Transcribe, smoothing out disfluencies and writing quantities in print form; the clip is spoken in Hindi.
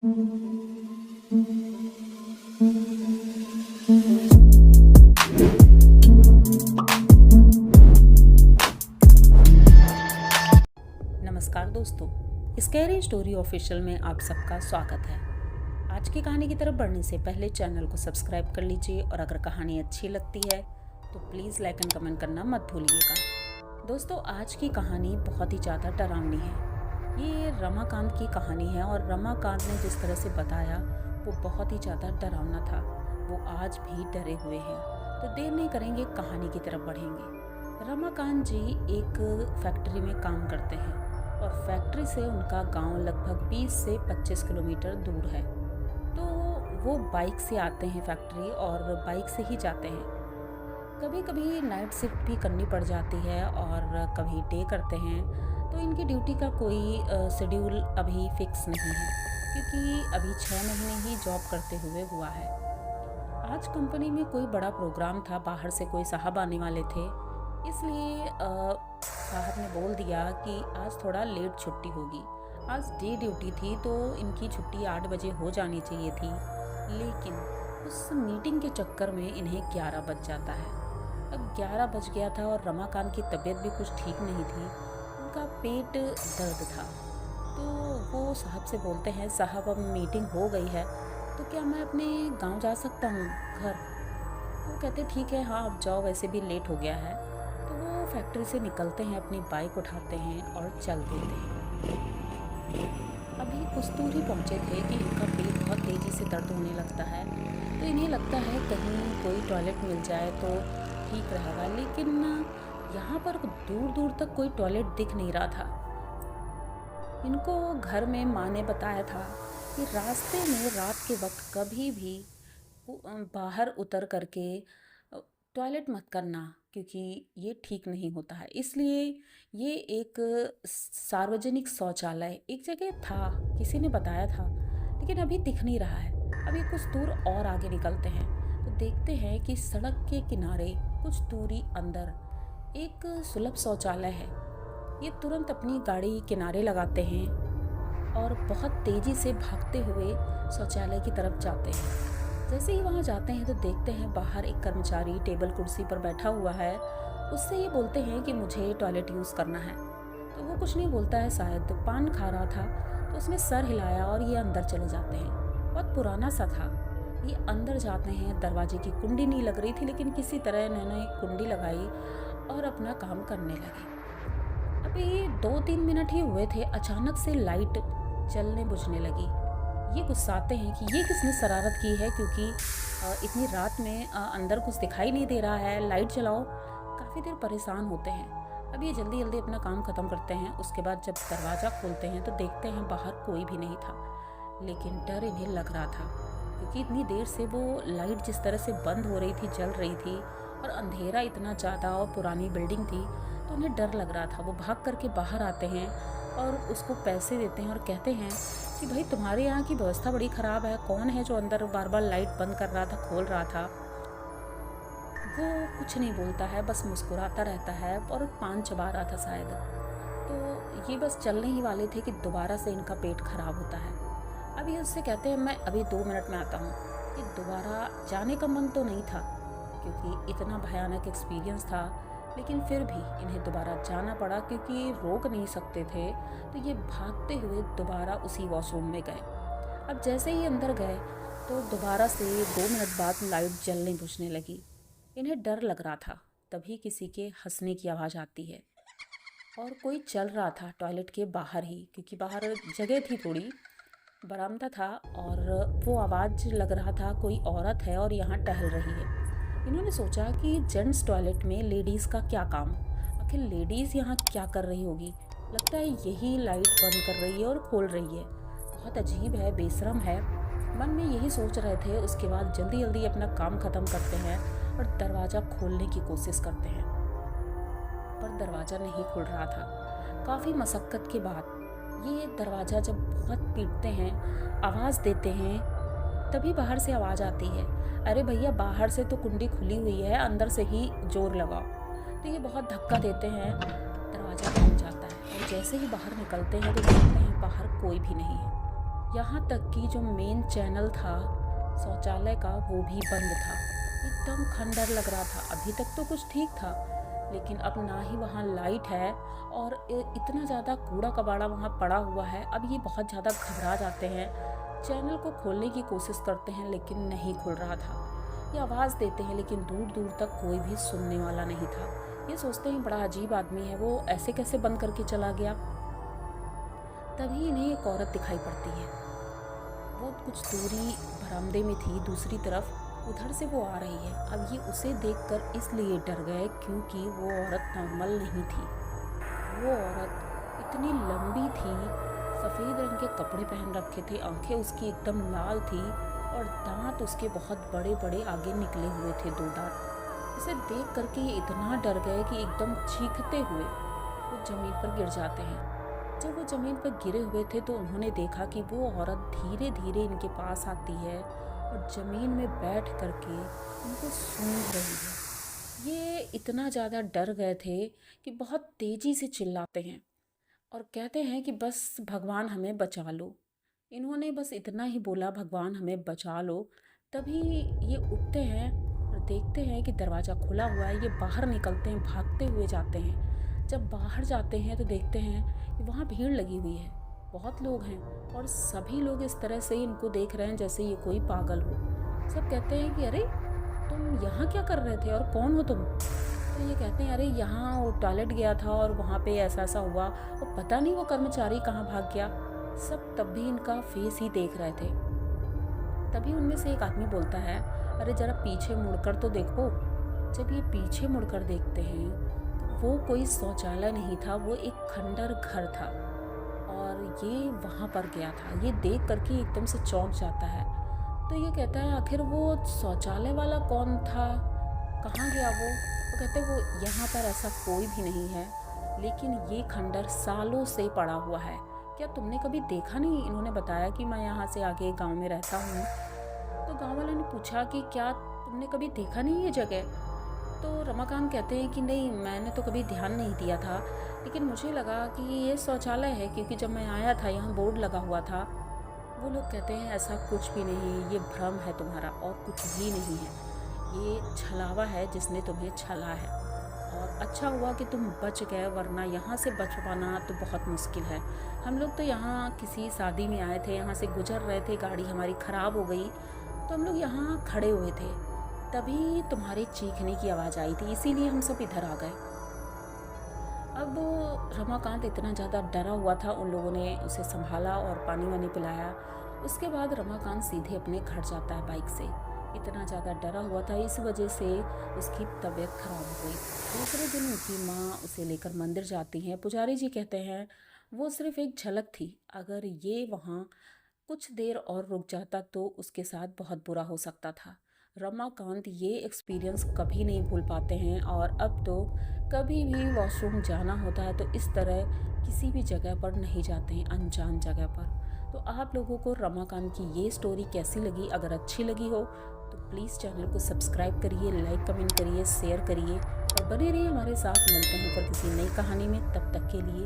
नमस्कार दोस्तों, स्कैरी स्टोरी ऑफिशियल में आप सबका स्वागत है। आज की कहानी की तरफ बढ़ने से पहले चैनल को सब्सक्राइब कर लीजिए और अगर कहानी अच्छी लगती है तो प्लीज़ लाइक एंड कमेंट करना मत भूलिएगा। दोस्तों, आज की कहानी बहुत ही ज़्यादा डरावनी है। ये रमाकांत की कहानी है और रमाकांत ने जिस तरह से बताया वो बहुत ही ज़्यादा डरावना था। वो आज भी डरे हुए हैं। तो देर नहीं करेंगे, कहानी की तरफ बढ़ेंगे। रमाकांत जी एक फैक्ट्री में काम करते हैं और फैक्ट्री से उनका गांव लगभग 20 से 25 किलोमीटर दूर है। तो वो बाइक से आते हैं फैक्ट्री और बाइक से ही जाते हैं। कभी कभी नाइट शिफ्ट भी करनी पड़ जाती है और कभी डे करते हैं। तो इनकी ड्यूटी का कोई शेड्यूल अभी फिक्स नहीं है, क्योंकि अभी 6 महीने ही जॉब करते हुए हुआ है। आज कंपनी में कोई बड़ा प्रोग्राम था, बाहर से कोई साहब आने वाले थे, इसलिए साहब ने बोल दिया कि आज थोड़ा लेट छुट्टी होगी। आज डे ड्यूटी थी तो इनकी छुट्टी 8 बजे हो जानी चाहिए थी, लेकिन उस मीटिंग के चक्कर में इन्हें 11 बज जाता है। अब 11 बज गया था और रमाकांत की तबीयत भी कुछ ठीक नहीं थी, उनका पेट दर्द था। तो वो साहब से बोलते हैं, साहब अब मीटिंग हो गई है तो क्या मैं अपने गांव जा सकता हूँ घर? वो कहते ठीक है, हाँ आप जाओ, वैसे भी लेट हो गया है। तो वो फैक्ट्री से निकलते हैं, अपनी बाइक उठाते हैं और चल देते हैं। अभी कुछ दूर ही पहुँचे थे कि इनका पेट बहुत तेज़ी से दर्द होने लगता है। तो इन्हें लगता है कहीं कोई टॉयलेट मिल जाए तो ठीक रहेगा, लेकिन यहाँ पर दूर दूर तक कोई टॉयलेट दिख नहीं रहा था। इनको घर में माँ ने बताया था कि रास्ते में रात के वक्त कभी भी बाहर उतर करके टॉयलेट मत करना, क्योंकि ये ठीक नहीं होता है। इसलिए ये एक सार्वजनिक शौचालय एक जगह था, किसी ने बताया था, लेकिन अभी दिख नहीं रहा है। अभी कुछ दूर और आगे निकलते हैं तो देखते हैं कि सड़क के किनारे कुछ दूरी अंदर एक सुलभ शौचालय है। ये तुरंत अपनी गाड़ी किनारे लगाते हैं और बहुत तेज़ी से भागते हुए शौचालय की तरफ जाते हैं। जैसे ही वहाँ जाते हैं तो देखते हैं बाहर एक कर्मचारी टेबल कुर्सी पर बैठा हुआ है। उससे ये बोलते हैं कि मुझे टॉयलेट यूज़ करना है। तो वो कुछ नहीं बोलता है, शायद पान खा रहा था, तो उसने सर हिलाया और ये अंदर चले जाते हैं। बहुत पुराना सा था। ये अंदर जाते हैं, दरवाजे की कुंडी नहीं लग रही थी, लेकिन किसी तरह इन्होंने कुंडी लगाई और अपना काम करने लगे। अभी 2-3 मिनट ही हुए थे, अचानक से लाइट जलने बुझने लगी। ये गुस्साते हैं कि ये किसने शरारत की है, क्योंकि इतनी रात में अंदर कुछ दिखाई नहीं दे रहा है, लाइट जलाओ। काफ़ी देर परेशान होते हैं। अब ये जल्दी जल्दी अपना काम ख़त्म करते हैं। उसके बाद जब दरवाज़ा खोलते हैं तो देखते हैं बाहर कोई भी नहीं था, लेकिन डर इन्हें लग रहा था, क्योंकि इतनी देर से वो लाइट जिस तरह से बंद हो रही थी, जल रही थी, और अंधेरा इतना ज़्यादा और पुरानी बिल्डिंग थी, तो उन्हें डर लग रहा था। वो भाग करके बाहर आते हैं और उसको पैसे देते हैं और कहते हैं कि भाई तुम्हारे यहाँ की व्यवस्था बड़ी ख़राब है, कौन है जो अंदर बार बार लाइट बंद कर रहा था, खोल रहा था? वो कुछ नहीं बोलता है, बस मुस्कुराता रहता है और पान चबा रहा था शायद। तो ये बस चलने ही वाले थे कि दोबारा से इनका पेट खराब होता है। अब ये उससे कहते हैं मैं अभी 2 मिनट में आता हूँ। ये दोबारा जाने का मन तो नहीं था, क्योंकि इतना भयानक एक्सपीरियंस था, लेकिन फिर भी इन्हें दोबारा जाना पड़ा, क्योंकि रोक नहीं सकते थे। तो ये भागते हुए दोबारा उसी वॉशरूम में गए। अब जैसे ही अंदर गए तो दोबारा से 2 मिनट बाद लाइट जलने बुझने लगी। इन्हें डर लग रहा था, तभी किसी के हंसने की आवाज़ आती है और कोई चल रहा था टॉयलेट के बाहर ही, क्योंकि बाहर जगह थी, थोड़ी बरामदा था, और वो आवाज़ लग रहा था कोई औरत है और यहाँ टहल रही है। इन्होंने सोचा कि जेंट्स टॉयलेट में लेडीज़ का क्या काम, आखिर लेडीज़ यहाँ क्या कर रही होगी? लगता है यही लाइट बंद कर रही है और खोल रही है। बहुत अजीब है, बेशरम है। मन में यही सोच रहे थे। उसके बाद जल्दी जल्दी अपना काम ख़त्म करते हैं और दरवाज़ा खोलने की कोशिश करते हैं, पर दरवाज़ा नहीं खुल रहा था। काफ़ी मशक्क़त के बाद ये दरवाज़ा जब बहुत पीटते हैं, आवाज़ देते हैं, तभी बाहर से आवाज़ आती है, अरे भैया बाहर से तो कुंडी खुली हुई है, अंदर से ही जोर लगाओ। तो ये बहुत धक्का देते हैं, दरवाज़ा खुल जाता है और जैसे ही बाहर निकलते हैं तो देखते हैं बाहर कोई भी नहीं है। यहाँ तक कि जो मेन चैनल था शौचालय का वो भी बंद था। एकदम खंडर लग रहा था। अभी तक तो कुछ ठीक था, लेकिन अब ना ही वहाँ लाइट है और इतना ज़्यादा कूड़ा कबाड़ा वहाँ पड़ा हुआ है। अब ये बहुत ज़्यादा घबरा जाते हैं, चैनल को खोलने की कोशिश करते हैं लेकिन नहीं खुल रहा था। ये आवाज़ देते हैं लेकिन दूर दूर तक कोई भी सुनने वाला नहीं था। ये सोचते हैं बड़ा अजीब आदमी है, वो ऐसे कैसे बंद करके चला गया। तभी इन्हें एक औरत दिखाई पड़ती है। वो कुछ दूरी बरामदे में थी, दूसरी तरफ उधर से वो आ रही है। अब ये उसे देखकर इसलिए डर गए क्योंकि वो औरत नॉर्मल नहीं थी। वो औरत इतनी लंबी थी, सफ़ेद रंग के कपड़े पहन रखे थे, आंखें उसकी एकदम लाल थी और दांत उसके बहुत बड़े बड़े आगे निकले हुए थे, 2 दांत। इसे देख करके ये इतना डर गए कि एकदम चीखते हुए वो ज़मीन पर गिर जाते हैं। जब वो ज़मीन पर गिरे हुए थे तो उन्होंने देखा कि वो औरत धीरे धीरे इनके पास आती है और ज़मीन में बैठ करके उनको सूंघ रही है। ये इतना ज़्यादा डर गए थे कि बहुत तेज़ी से चिल्लाते हैं और कहते हैं कि बस भगवान हमें बचा लो। इन्होंने बस इतना ही बोला, भगवान हमें बचा लो। तभी ये उठते हैं और देखते हैं कि दरवाज़ा खुला हुआ है। ये बाहर निकलते हैं, भागते हुए जाते हैं। जब बाहर जाते हैं तो देखते हैं कि वहाँ भीड़ लगी हुई है, बहुत लोग हैं और सभी लोग इस तरह से इनको देख रहे हैं जैसे ये कोई पागल हो। सब कहते हैं कि अरे तुम यहाँ क्या कर रहे थे और कौन हो तुम? तो ये कहते हैं अरे यहाँ वो टॉयलेट गया था और वहाँ पे ऐसा ऐसा हुआ और पता नहीं वो कर्मचारी कहाँ भाग गया। सब तब भी इनका फेस ही देख रहे थे। तभी उनमें से एक आदमी बोलता है, अरे ज़रा पीछे मुड़कर तो देखो। जब ये पीछे मुड़कर देखते हैं तो वो कोई शौचालय नहीं था, वो एक खंडर घर था और ये वहाँ पर गया था। ये देख करके एकदम से चौंक जाता है। तो ये कहता है आखिर वो शौचालय वाला कौन था, कहाँ गया वो? तो कहते वो यहाँ पर ऐसा कोई भी नहीं है, लेकिन ये खंडर सालों से पड़ा हुआ है। क्या तुमने कभी देखा नहीं? इन्होंने बताया कि मैं यहाँ से आगे गांव में रहता हूँ। तो गांव वालों ने पूछा कि क्या तुमने कभी देखा नहीं ये जगह? तो रमाकांत कहते हैं कि नहीं, मैंने तो कभी ध्यान नहीं दिया था, लेकिन मुझे लगा कि ये शौचालय है क्योंकि जब मैं आया था यहाँ बोर्ड लगा हुआ था। वो लोग कहते हैं ऐसा कुछ भी नहीं, ये भ्रम है तुम्हारा और कुछ भी नहीं है। ये छलावा है जिसने तुम्हें छला है और अच्छा हुआ कि तुम बच गए, वरना यहाँ से बच पाना तो बहुत मुश्किल है। हम लोग तो यहाँ किसी शादी में आए थे, यहाँ से गुजर रहे थे, गाड़ी हमारी ख़राब हो गई तो हम लोग यहाँ खड़े हुए थे, तभी तुम्हारे चीखने की आवाज़ आई थी, इसीलिए हम सब इधर आ गए। अब रमाकांत इतना ज़्यादा डरा हुआ था, उन लोगों ने उसे संभाला और पानी वानी पिलाया। उसके बाद रमाकांत सीधे अपने घर जाता है बाइक से। इतना ज़्यादा डरा हुआ था, इस वजह से उसकी तबीयत खराब हो गई। दूसरे दिन उसकी माँ उसे लेकर मंदिर जाती हैं। पुजारी जी कहते हैं वो सिर्फ एक झलक थी, अगर ये वहाँ कुछ देर और रुक जाता तो उसके साथ बहुत बुरा हो सकता था। रमाकांत ये एक्सपीरियंस कभी नहीं भूल पाते हैं और अब तो कभी भी वॉशरूम जाना होता है तो इस तरह किसी भी जगह पर नहीं जाते हैं, अनजान जगह पर। तो आप लोगों को रमाकांत की ये स्टोरी कैसी लगी? अगर अच्छी लगी हो तो प्लीज़ चैनल को सब्सक्राइब करिए, लाइक कमेंट करिए, शेयर करिए और बने रहिए हमारे साथ। मिलते हैं पर किसी नई कहानी में, तब तक के लिए